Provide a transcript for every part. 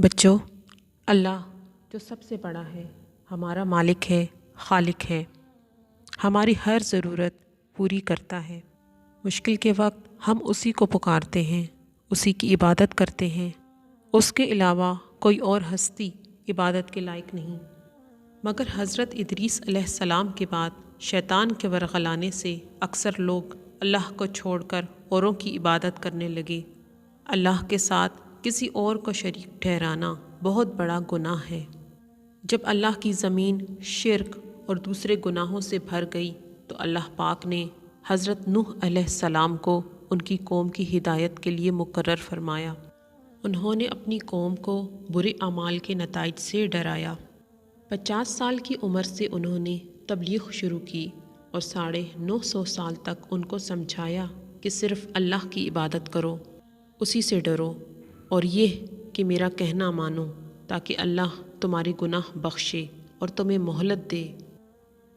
بچوں، اللہ جو سب سے بڑا ہے، ہمارا مالک ہے، خالق ہے، ہماری ہر ضرورت پوری کرتا ہے۔ مشکل کے وقت ہم اسی کو پکارتے ہیں، اسی کی عبادت کرتے ہیں۔ اس کے علاوہ کوئی اور ہستی عبادت کے لائق نہیں۔ مگر حضرت ادریس علیہ السلام کے بعد شیطان کے ورغلانے سے اکثر لوگ اللہ کو چھوڑ کر اوروں کی عبادت کرنے لگے۔ اللہ کے ساتھ کسی اور کو شریک ٹھہرانا بہت بڑا گناہ ہے۔ جب اللہ کی زمین شرک اور دوسرے گناہوں سے بھر گئی تو اللہ پاک نے حضرت نوح علیہ السلام کو ان کی قوم کی ہدایت کے لیے مقرر فرمایا۔ انہوں نے اپنی قوم کو برے اعمال کے نتائج سے ڈرایا۔ 50 سال کی عمر سے انہوں نے تبلیغ شروع کی اور 950 سال تک ان کو سمجھایا کہ صرف اللہ کی عبادت کرو، اسی سے ڈرو اور یہ کہ میرا کہنا مانو تاکہ اللہ تمہارے گناہ بخشے اور تمہیں مہلت دے،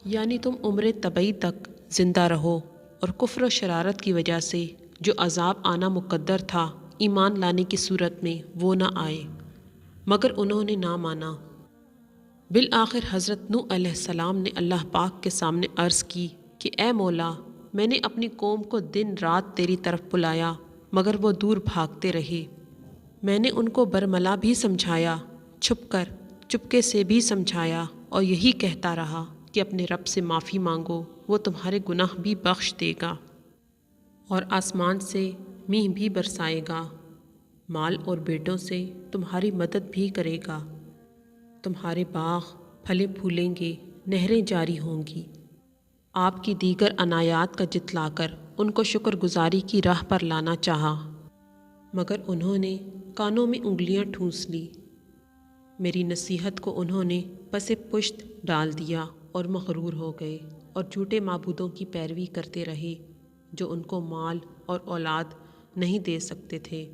یعنی تم عمر طبعی تک زندہ رہو اور کفر و شرارت کی وجہ سے جو عذاب آنا مقدر تھا ایمان لانے کی صورت میں وہ نہ آئے، مگر انہوں نے نہ مانا۔ بالآخر حضرت نوح علیہ السلام نے اللہ پاک کے سامنے عرض کی کہ اے مولا، میں نے اپنی قوم کو دن رات تیری طرف بلایا مگر وہ دور بھاگتے رہے۔ میں نے ان کو برملا بھی سمجھایا، چھپ کر چپکے سے بھی سمجھایا اور یہی کہتا رہا کہ اپنے رب سے معافی مانگو، وہ تمہارے گناہ بھی بخش دے گا اور آسمان سے میںہ بھی برسائے گا، مال اور بیٹوں سے تمہاری مدد بھی کرے گا، تمہارے باغ پھلے پھولیں گے، نہریں جاری ہوں گی۔ آپ کی دیگر عنایات کا جتلا کر ان کو شکر گزاری کی راہ پر لانا چاہا، مگر انہوں نے کانوں میں انگلیاں ٹھونس لی۔ میری نصیحت کو انہوں نے پس پشت ڈال دیا اور مغرور ہو گئے اور جھوٹے معبودوں کی پیروی کرتے رہے جو ان کو مال اور اولاد نہیں دے سکتے تھے،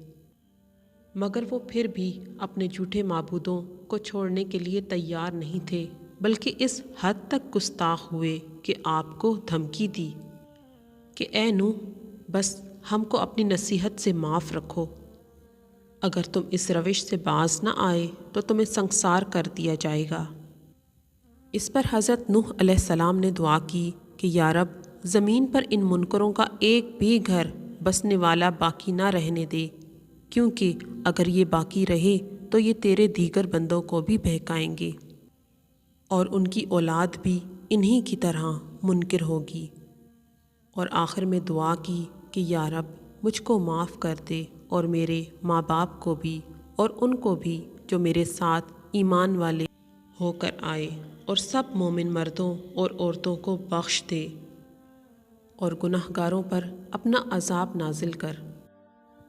مگر وہ پھر بھی اپنے جھوٹے معبودوں کو چھوڑنے کے لیے تیار نہیں تھے، بلکہ اس حد تک گستاخ ہوئے کہ آپ کو دھمکی دی کہ اے نوح، بس ہم کو اپنی نصیحت سے معاف رکھو، اگر تم اس روش سے باز نہ آئے تو تمہیں سنسار کر دیا جائے گا۔ اس پر حضرت نوح علیہ السلام نے دعا کی کہ یا رب، زمین پر ان منکروں کا ایک بھی گھر بسنے والا باقی نہ رہنے دے، کیونکہ اگر یہ باقی رہے تو یہ تیرے دیگر بندوں کو بھی بہکائیں گے اور ان کی اولاد بھی انہی کی طرح منکر ہوگی۔ اور آخر میں دعا کی کہ یا رب، مجھ کو معاف کر دے اور میرے ماں باپ کو بھی اور ان کو بھی جو میرے ساتھ ایمان والے ہو کر آئے، اور سب مومن مردوں اور عورتوں کو بخش دے اور گناہ گاروں پر اپنا عذاب نازل کر۔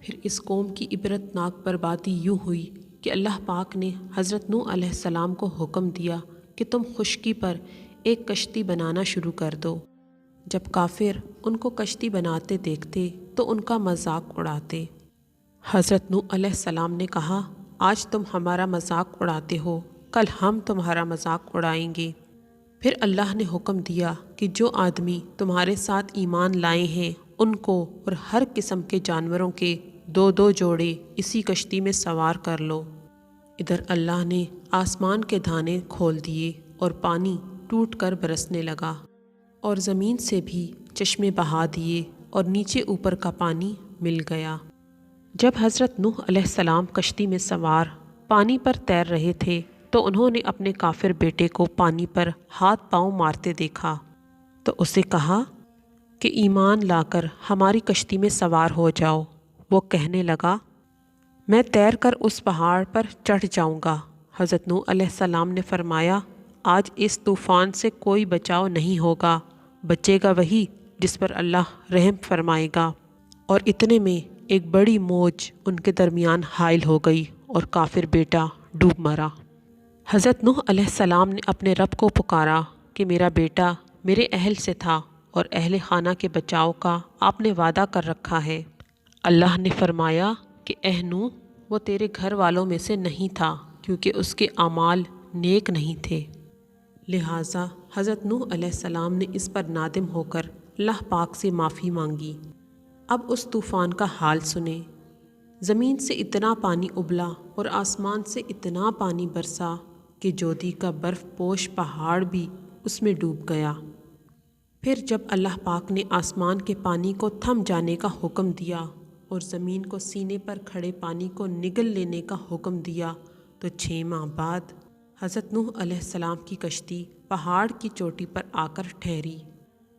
پھر اس قوم کی عبرت ناک بربادی یوں ہوئی کہ اللہ پاک نے حضرت نوح علیہ السلام کو حکم دیا کہ تم خشکی پر ایک کشتی بنانا شروع کر دو۔ جب کافر ان کو کشتی بناتے دیکھتے تو ان کا مذاق اڑاتے۔ حضرت نوح علیہ السلام نے کہا، آج تم ہمارا مذاق اڑاتے ہو، کل ہم تمہارا مذاق اڑائیں گے۔ پھر اللہ نے حکم دیا کہ جو آدمی تمہارے ساتھ ایمان لائے ہیں ان کو اور ہر قسم کے جانوروں کے 2 جوڑے اسی کشتی میں سوار کر لو۔ ادھر اللہ نے آسمان کے دھانے کھول دیے اور پانی ٹوٹ کر برسنے لگا اور زمین سے بھی چشمے بہا دیے اور نیچے اوپر کا پانی مل گیا۔ جب حضرت نوح علیہ السلام کشتی میں سوار پانی پر تیر رہے تھے تو انہوں نے اپنے کافر بیٹے کو پانی پر ہاتھ پاؤں مارتے دیکھا تو اسے کہا کہ ایمان لا کر ہماری کشتی میں سوار ہو جاؤ۔ وہ کہنے لگا، میں تیر کر اس پہاڑ پر چڑھ جاؤں گا۔ حضرت نوح علیہ السلام نے فرمایا، آج اس طوفان سے کوئی بچاؤ نہیں ہوگا، بچے گا وہی جس پر اللہ رحم فرمائے گا۔ اور اتنے میں ایک بڑی موج ان کے درمیان حائل ہو گئی اور کافر بیٹا ڈوب مرا۔ حضرت نوح علیہ السلام نے اپنے رب کو پکارا کہ میرا بیٹا میرے اہل سے تھا اور اہل خانہ کے بچاؤ کا آپ نے وعدہ کر رکھا ہے۔ اللہ نے فرمایا کہ اے نوح، وہ تیرے گھر والوں میں سے نہیں تھا کیونکہ اس کے اعمال نیک نہیں تھے۔ لہٰذا حضرت نوح علیہ السلام نے اس پر نادم ہو کر اللہ پاک سے معافی مانگی۔ اب اس طوفان کا حال سنیں۔ زمین سے اتنا پانی ابلا اور آسمان سے اتنا پانی برسا کہ جودھی کا برف پوش پہاڑ بھی اس میں ڈوب گیا۔ پھر جب اللہ پاک نے آسمان کے پانی کو تھم جانے کا حکم دیا اور زمین کو سینے پر کھڑے پانی کو نگل لینے کا حکم دیا تو 6 ماہ بعد حضرت نوح علیہ السلام کی کشتی پہاڑ کی چوٹی پر آ کر ٹھہری۔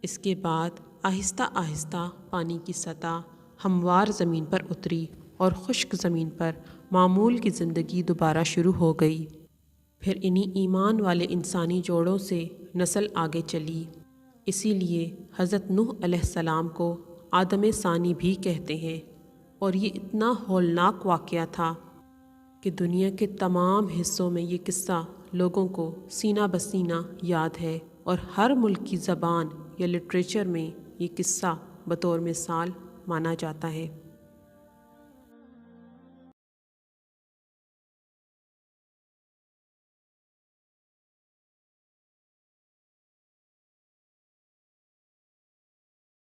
اس کے بعد آہستہ آہستہ پانی کی سطح ہموار زمین پر اتری اور خشک زمین پر معمول کی زندگی دوبارہ شروع ہو گئی۔ پھر انہی ایمان والے انسانی جوڑوں سے نسل آگے چلی۔ اسی لیے حضرت نوح علیہ السلام کو آدم ثانی بھی کہتے ہیں، اور یہ اتنا ہولناک واقعہ تھا کہ دنیا کے تمام حصوں میں یہ قصہ لوگوں کو سینہ بسینہ یاد ہے، اور ہر ملک کی زبان یا لٹریچر میں یہ قصہ بطور مثال مانا جاتا ہے۔